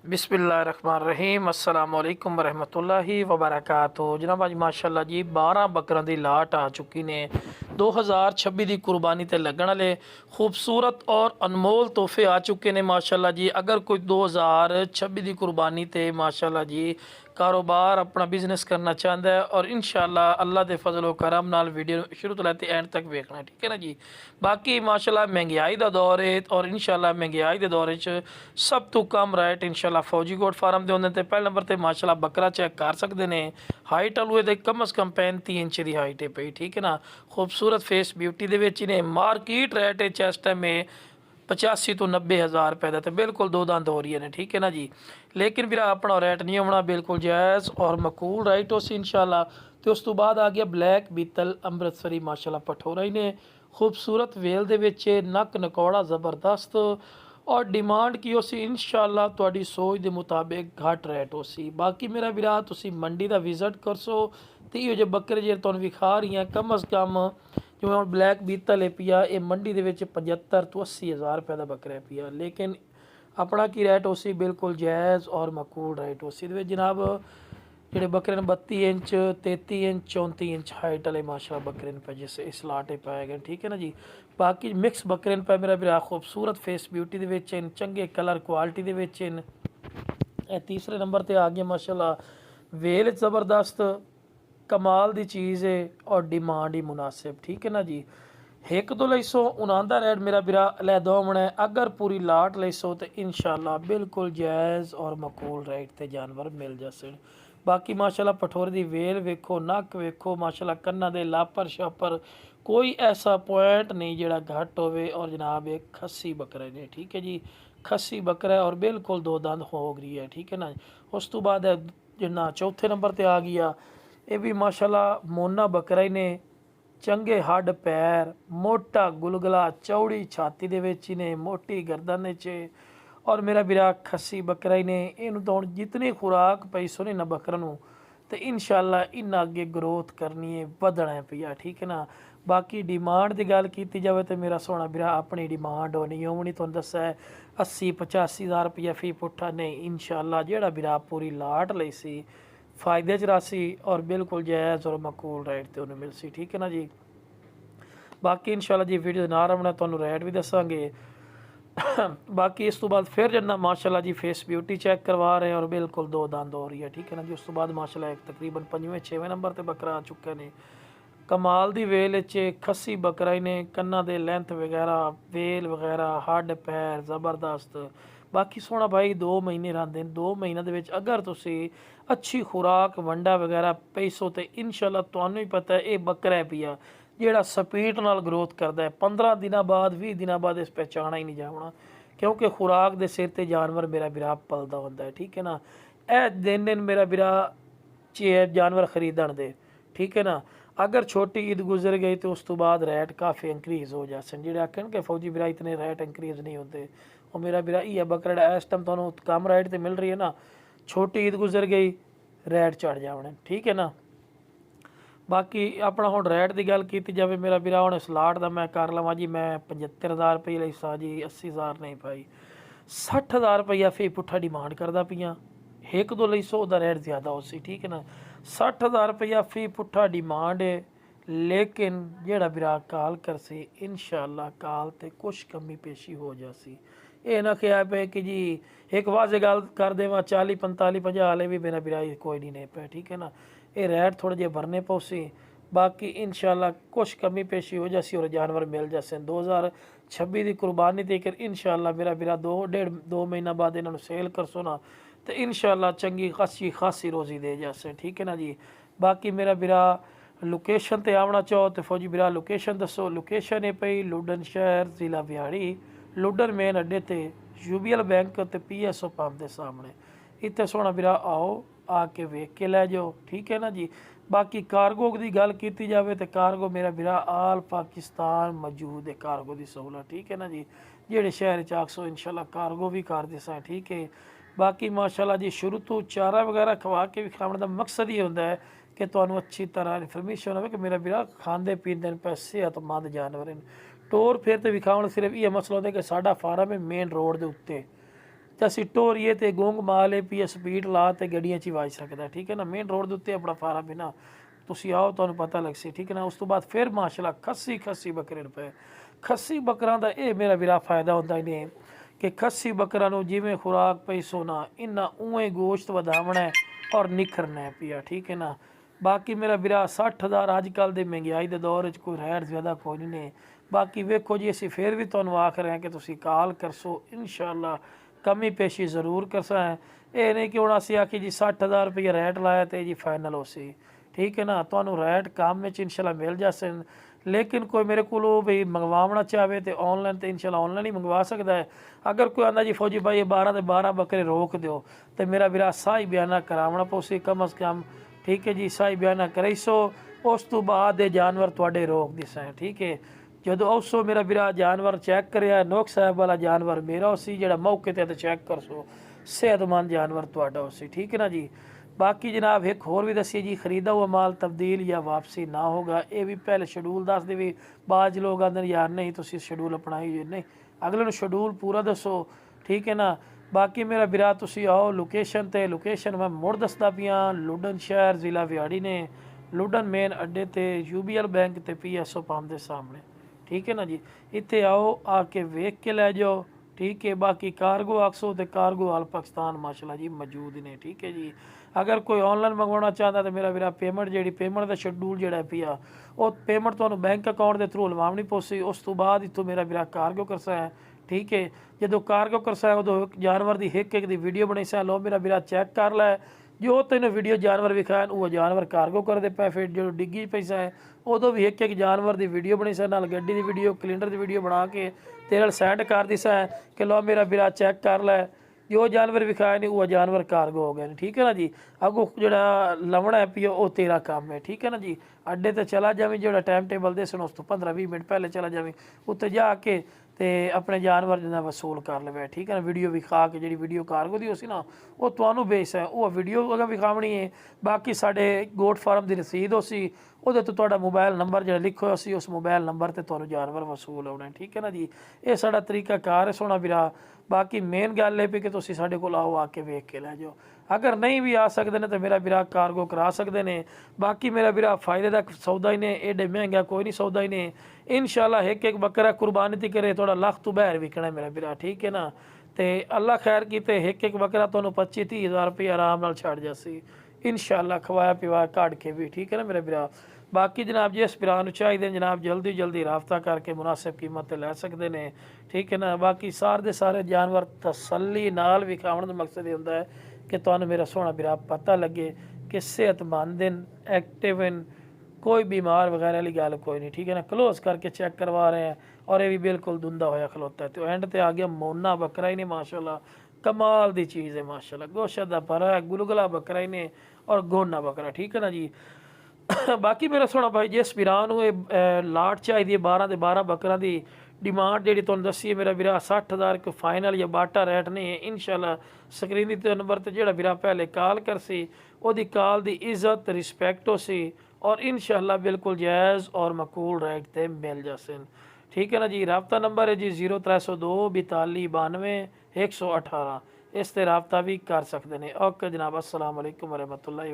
बिस्मिल्लाहिर्रहमानिर्रहीम अस्सलाम वालेकुम रहमतुल्लाहि व बरकातुहू। जनाब अज माशाअल्लाह जी 12 बकरों की लाट आ चुकी ने 2026 की कुर्बानी ते लगन वाले खूबसूरत और अनमोल तोहफे आ चुके ने माशाअल्लाह जी। अगर कोई 2026 की कुर्बानी ते माशाअल्लाह जी कारोबार अपना बिजनेस करना चाहता है और इंशाअल्लाह अल्लाह के फजल व करम नाल वीडियो शुरू तो लैते एंड तक वेखना, ठीक है ना जी। बाकी माशाअल्लाह महंगाई का दौर है और इंशाअल्लाह महंगाई के दौर सब तो कम रेट इंशाअल्लाह फौजी गोट फार्म के होंगे। पहले नंबर पर माशाअल्लाह बकरा चेक कर सकते हैं। हाइट अलूए दे कम अज़ कम 35 इंच की हाइट है पई, ठीक है ना। खूबसूरत फेस ब्यूटी के मार्केट रेट है इस टाइम 85 तो 90 हज़ार रुपये का, तो बिल्कुल दो दंद हो रही है, ठीक है ना जी। लेकिन फिर अपना रेट नहीं होना, बिल्कुल जायज़ और मकूल राइट हो सी इंशाअल्लाह। तो उस तो बाद आ गया ब्लैक बीतल अमृतसरी माशाअल्लाह पठोरा ही ने खूबसूरत वेल दे विच नक नकौड़ा ज़बरदस्त और डिमांड की उसी इंशाअल्लाह तुहाडी सोच के मुताबिक घट रेट हो सी। बाकी मेरा विरा तुसी मंडी का विजिट कर सो तो ये जो बकरे जे तुहानूं विखा रही हैं कम अज़ कम जिवें हुण ब्लैक बीतल है पिया ये मंडी दे विच 75 तो 80 हज़ार रुपये का बकरा है पिया। लेकिन अपना की रेट हो सी बिल्कुल जायज़ और मकूल रेट हो सी। जनाब ਜਿਹੜੇ बकरे ने 32 इंच 33 इंच 34 इंच हाइट वाले माशाअल्लाह बकरे पे जिससे इस लाटे पाए गए, ठीक है ना जी। बाकी मिक्स बकरे पे मेरा भी खूबसूरत फेस ब्यूटी के चंगे कलर क्वालिटी के तीसरे नंबर पर आ गया माशाअल्लाह वेल ज़बरदस्त कमाल की चीज़ है और डिमांड ही मुनासिब, ठीक है ना जी। एक दो लई सो उन्हों का रेट मेरा बिरा लैदा होना है। अगर पूरी लाट लई सो तो इंशाअल्लाह बिल्कुल जायज़ और मकूल रेट ते जानवर मिल जाते। बाकी माशाअल्लाह पठोरे की वेल वेखो नक वेखो माशाअल्लाह कन्ना दे लापर शापर कोई ऐसा पॉइंट नहीं जोड़ा घट होवे। और जनाब एक खस्सी बकरा ने, ठीक है जी, खस्सी बकरा है और बिल्कुल दो दंद हो गई है, ठीक है ना। उस तो बाद जिन्ना चौथे नंबर पर आ गया ये भी माशाअल्लाह मोना बकरा ही ने चंगे हड पैर मोटा गुलगला चौड़ी छाती दे विच ने मोटी गर्दन च और मेरा बिरा खस्सी बकरा ही ने इन तो हुण जितनी खुराक पई सोनी ना बकरा नूं तो इंशाअल्लाह इन्ना अगे ग्रोथ करनी है वधना है पिया, ठीक है ना। बाकी डिमांड की गल की जाए तो मेरा सोना बिरा अपनी डिमांड होनी होनी तुहानूं दस्सिया है 80-85 हज़ार रुपया फी पुट्ठा नहीं इंशाअल्लाह जेड़ा बिरा पूरी लाट लई सी फायदे च रासी और बिल्कुल जायज़ और मकूल रेट ते उन्हें मिल सी, ठीक है ना जी। बाकी इंशाअल्लाह जी वीडियो ना रमना तुहानूं रेट भी दसांगे। बाकी इस तो बाद फिर जन्ना माशाअल्लाह जी फेस ब्यूटी चेक करवा रहे हैं और बिल्कुल दो दंद हो रही है, ठीक है ना जी। उस तो बाद माशाअल्लाह एक तकरीबन 5वें-6वें नंबर पर बकरा आ चुके ने कमाल दी वेल खस्सी बकरा ही ने कन्ना दे लेंथ वगैरह वेल वगैरह हड पैर ज़बरदस्त। बाकी सोना भाई 2 महीने रहिंदे 2 महीनों के अगर तुसी अच्छी खुराक वंडा वगैरह पैसो तो इंशाअल्लाह तुहानूं ही पता है ये बकरा है पिया जेड़ा स्पीड नाल ग्रोथ करता है 15 दिनों बाद 20 दिनों बाद इस पहचाना ही नहीं जाना क्योंकि खुराक के सिर ते जानवर मेरा बिरा पलदा होंदा है, ठीक है ना। ए दिन मेरा बिरा जानवर खरीदण दे, ठीक है ना। अगर छोटी ईद गुजर गई तो उस तो बाद रेट काफ़ी इंक्रीज़ हो जाते हैं। जो आखन के फौजी बिरा इतने रेट इंक्रीज़ नहीं होते और मेरा बिरा ये बकरा इस टाइम तुहानूं कम रेट तो मिल रही है ना, छोटी ईद गुजर गई रेट चढ़ जाने, ठीक है ना। बाकी अपना हुण रेट की गल की जाए मेरा बिरा हुण सलाट का मैं कर लवां जी मैं 75,000 रुपये लई सा जी 80,000 नहीं पाई 60,000 रुपया फी पुट्ठा डिमांड करदा पियाँ एक दो लई 100 का रेट ज़्यादा हो सी, ठीक है ना। 60,000 रुपया फी पुट्ठा डिमांड है लेकिन जेड़ा बिरा काल कर सी इंशाअल्लाह काल ते कुछ कमी पेशी हो जासी। ये ना ख्या पे कि जी एक वाजे गल कर देव 40 45 50 वाले भी मेरा बिरा कोई नहीं पे, ठीक है ना। ये रेट थोड़े जे भरने पौसी बाकी इंशाअल्लाह कुछ कमी पेशी हो जासी और जानवर मिल जासे 2026 की कुर्बानी देकर इंशाअल्लाह मेरा बिरा 2 महीना बाद इन्होंने सेल कर सो ना तो इंशाअल्लाह चंगी खासी रोज़ी दे जासे, ठीक है ना जी। बाकी मेरा बिरा लोकेशन ते आवना चाहो तो फौजी बिरा लोकेशन दसो। लोकेशन है पई लुडन शहर ज़िला बिहाड़ी लुडन मेन अड्डे ते यूबीएल बैंक ते PSO पंप के सामने इतने सोना बिरा आओ आके वेख के लै जाओ, ठीक है ना जी। बाकी कार्गो की गल की जाए तो कार्गो मेरा बिरा आल पाकिस्तान मौजूद है कार्गो की सहूलत, ठीक है ना जी। जेड़े शहर च आखसो इंशाअल्लाह कार्गो भी कर देसा, ठीक है। बाकी माशाअल्लाह जी शुरू तो चारा वगैरह खवा के विखाने का मकसद ये होता है कि तुहानूं अच्छी तरह इन्फॉर्मेशन हो कि मेरा बिरा खाते पीते पे सेहतमंद जानवर हैं। टोर फिर तो विखाने सिर्फ ये मसला होता है कि साडा फार्म है मेन रोड के उत्ते ਤੇ ਅਸੀਂ ਟੋਰੀਏ ਤੇ ਗੋਂਗ ਮਾਲੇ ਪੀ ਸਪੀਡ ਲਾ ਤੇ ਗੱਡੀਆਂ 'ਚ ਹੀ ਵੱਜ ਸਕਦਾ, ਠੀਕ ਹੈ ਨਾ। ਮੇਨ ਰੋਡ ਦੇ ਉੱਤੇ ਆਪਣਾ ਫਾਰਮ ਹੈ ਨਾ, ਤੁਸੀਂ ਆਓ ਤੁਹਾਨੂੰ ਪਤਾ ਲੱਗ ਸੀ, ਠੀਕ ਹੈ ਨਾ। ਉਸ ਤੋਂ ਬਾਅਦ ਫਿਰ ਮਾਸ਼ਾਅੱਲਾ ਖੱਸੀ ਬੱਕਰੇ ਰੁਪਏ। ਖੱਸੀ ਬੱਕਰਾਂ ਦਾ ਇਹ ਮੇਰਾ ਵੀਰਾ ਫਾਇਦਾ ਹੁੰਦਾ ਹੀ ਨੇ ਕਿ ਖੱਸੀ ਬੱਕਰਾਂ ਨੂੰ ਜਿਵੇਂ ਖੁਰਾਕ ਪਈ ਸੋਨਾ ਇਹਨਾਂ ਉਵੇਂ ਗੋਸ਼ਤ ਵਧਾਵਣਾ ਹੈ ਔਰ ਨਿਖਰਨਾ ਹੈ ਪਿਆ, ਠੀਕ ਹੈ ਨਾ। ਬਾਕੀ ਮੇਰਾ ਵੀਰਾ 60,000 ਅੱਜ ਕੱਲ੍ਹ ਦੇ ਮਹਿੰਗਾਈ ਦੇ ਦੌਰ ਵਿੱਚ ਕੋਈ ਰੇਟ ਜ਼ਿਆਦਾ ਕੋਈ ਨਹੀਂ ਨੇ। ਬਾਕੀ ਵੇਖੋ ਜੀ ਅਸੀਂ ਫਿਰ ਵੀ ਤੁਹਾਨੂੰ ਆਖ ਰਹੇ ਹਾਂ ਕਿ ਤੁਸੀਂ ਕਾਲ ਕਰਸੋ, ਇਨਸ਼ਾਅੱਲਾ ਕਮੀ ਪੇਸ਼ੀ ਜ਼ਰੂਰ ਕਰਸਾ ਹੈ। ਇਹ ਨਹੀਂ ਕਿ ਹੁਣ ਅਸੀਂ ਆਖੀ ਜੀ 60,000 ਰੁਪਏ ਰੇਟ ਲਾਇਆ ਤੇ ਜੀ ਫਾਈਨਲ ਹੋ ਸੀ, ਠੀਕ ਹੈ ਨਾ। ਤੁਹਾਨੂੰ ਰੇਟ ਕੰਮ ਵਿੱਚ ਇਨਸ਼ਾਅੱਲਾ ਮਿਲ ਜਾਸੇ। ਲੇਕਿਨ ਕੋਈ ਮੇਰੇ ਕੋਲੋਂ ਵੀ ਮੰਗਵਾਉਣਾ ਚਾਹਵੇ ਤੇ ਆਨਲਾਈਨ ਤੇ ਇਨਸ਼ਾਅੱਲਾ ਆਨਲਾਈਨ ਹੀ ਮੰਗਵਾ ਸਕਦਾ ਹੈ। ਅਗਰ ਕੋਈ ਆਂਦਾ ਜੀ ਫੌਜੀ ਭਾਈ ਇਹ 12 ਦੇ 12 ਬੱਕਰੇ ਰੋਕ ਦਿਓ ਤੇ ਮੇਰਾ ਵੀਰਾ ਸਾਈ ਬਿਆਨਾ ਕਰਾਉਣਾ ਪਊਸੀ ਕਮ ਅਜ਼ ਕਮ, ਠੀਕ ਹੈ ਜੀ। ਸਾਈ ਬਿਆਨਾ ਕਰਾਈ ਸੋ ਉਸ ਤੋਂ ਬਾਅਦ ਇਹ ਜਾਨਵਰ ਤੁਹਾਡੇ ਰੋਕ ਦਿਸਾ, ਠੀਕ ਹੈ। ਜਦੋਂ ਉਸੋ ਮੇਰਾ ਵੀਰਾ ਜਾਨਵਰ ਚੈੱਕ ਕਰਿਆ ਨੋਕ ਸਾਹਿਬ ਵਾਲਾ ਜਾਨਵਰ ਮੇਰਾ ਉसी ਜਿਹੜਾ ਮੌਕੇ ਤੇ ਚੈੱਕ ਕਰ ਸੋ सेहतमंद जानवर ਤੁਹਾਡਾ ਉਸੇ, ठीक है ना जी। बाकी जनाब एक होर भी दसिए जी, खरीदा हुआ माल तब्दील या वापसी ना होगा, ये भी पहले शेड्यूल दस दे। भी बाज लोग आते यार नहीं तुसी शेड्यूल अपनाई नहीं, अगले नूं शेड्यूल पूरा दसो, ठीक है ना। बाकी मेरा बिरा तुसी आओ लोकेशन ते, लोकेशन मैं मुड़ दसदा पिया लुडन शहर ज़िला विहाड़ी ने, लुडन मेन अड्डे ते UBL बैंक ते PSO पंप के सामने, ठीक है ना जी। इत्थे आओ आके वेख के लै जाओ, ठीक है। बाकी कार्गो आक्सो तो कार्गो आल पाकिस्तान माशाल्लाह जी मौजूद ने, ठीक है जी। अगर कोई ऑनलाइन मंगवाना चाहता तो मेरा मेरा पेमेंट जी पेमेंट का शेड्यूल जोड़ा पिया वो पेमेंट तो बैंक अकाउंट के थ्रू लवावनी पौसी। उस तो बाद इतों मेरा मेरा कार्गो करसा है, ठीक है। जो कार्गो करसा है उदों जानवर की एक दी वीडियो बनाई सा, लो मेरा मेरा चैक कर लै जो तेन वीडियो जानवर विखाए वो जानवर कार्गो करते पे। फिर जो डिग्गी पैसा है उदों भी एक जानवर की वीडियो बनी सा, नाल गड्डी की वीडियो कलेंडर की वीडियो बना के तेरे सेंड कर दिसा है कि लो मेरा बिरा चैक कर लै जो जानवर विखाए नहीं वो जानवर कार्गो हो गए, ठीक है ना जी। अगो जोड़ा लवना है पियो वो तेरा काम है, ठीक है ना जी। अड्डे ते चला जावी जो टाइम टेबल दे उस तो 15-20 मिनट पहले चला जावी उत्ते जाके ते अपने जानवर जिन्ना वसूल कर ले, ठीक है ना। वीडियो विखा के जी वीडियो कार्गो दी उसी ना वो तुहानू बेस है वो वीडियो अगर विखावनी है। बाकी साडे गोट फार्म की रसीद उसी ਉਹਦੇ ਤੋਂ ਤੁਹਾਡਾ मोबाइल नंबर जो लिखो ਅਸੀਂ उस मोबाइल नंबर ਤੇ ਤੁਹਾਨੂੰ जानवर वसूल होना, ठीक है ना जी। ਇਹ ਸਾਡਾ ਤਰੀਕਾ ਕਾਰ ਹੈ ਸੋਹਣਾ ਵੀਰਾ। बाकी मेन गल है कि ਤੁਸੀਂ ਸਾਡੇ ਕੋਲ आओ आके वेख के लै जाओ। अगर नहीं भी आ सकते हैं तो मेरा ਵੀਰਾ कार्गो करा सकते हैं। बाकी मेरा ਵੀਰਾ फायदे का सौदा ही ने, एडे महंगा कोई नहीं सौदा ही ने। इंशाल्लाह एक बकरा कुर्बानी ती करे थोड़ा लाख तो बहर विकना मेरा ਵੀਰਾ, ठीक है ना। तो अल्लाह खैर कीते एक बकरा ਤੁਹਾਨੂੰ 25-30 हज़ार रुपये आराम नाल छड़ जासी इंशाल्लाह, खवाया पिवाया काट के भी, ठीक है ना मेरा ਵੀਰਾ। बाकी जनाब जिस भरा चाहिए जनाब जल्दी जल्दी रबता करके मुनासिब कीमत लै सकते हैं, ठीक है ना। बाकी सारे दे सारे जानवर तसल्ली नाल विखाउण दा मकसद ये हुंदा है कि तुहानूं मेरा सोहना भरा पता लगे कि सेहतमंद न एक्टिव न, कोई बीमार वगैरह वाली गल कोई नहीं, ठीक है ना। क्लोज करके चेक करवा रहे हैं और ये भी बिल्कुल धुंधा होया खलोता है। तो एंड ते आ गया मोना बकरा ही नहीं माशाल्लाह, कमाल दी चीज़ है माशाल्लाह। गोशत दा भरा है, गुलगुला बकरा ही ने और गोना बकरा, ठीक है ना जी। बाकी मेरा सोहना भाई जिस वीरां नूं लाट चाहिए 12 ਦੇ 12 बकरा की डिमांड जी तुहानूं दसी है मेरा वीरा 60,000 कोई फाइनल या बाटा रेट नहीं है। इंशाल्लाह स्क्रीन के नंबर पर जो वीरा पहले कॉल कर सी ओदी कॉल की इज्जत रिस्पैक्ट हो सी और इंशाल्लाह बिल्कुल जायज़ और मकूल रेट ते मिल जासे, ठीक है ना जी। रबता नंबर है जी 0302 42 92 118, इस ते रबता भी कर सकते हैं। ओके जनाब, अस्सलाम वालेकुम वरहमतुल्लाहि।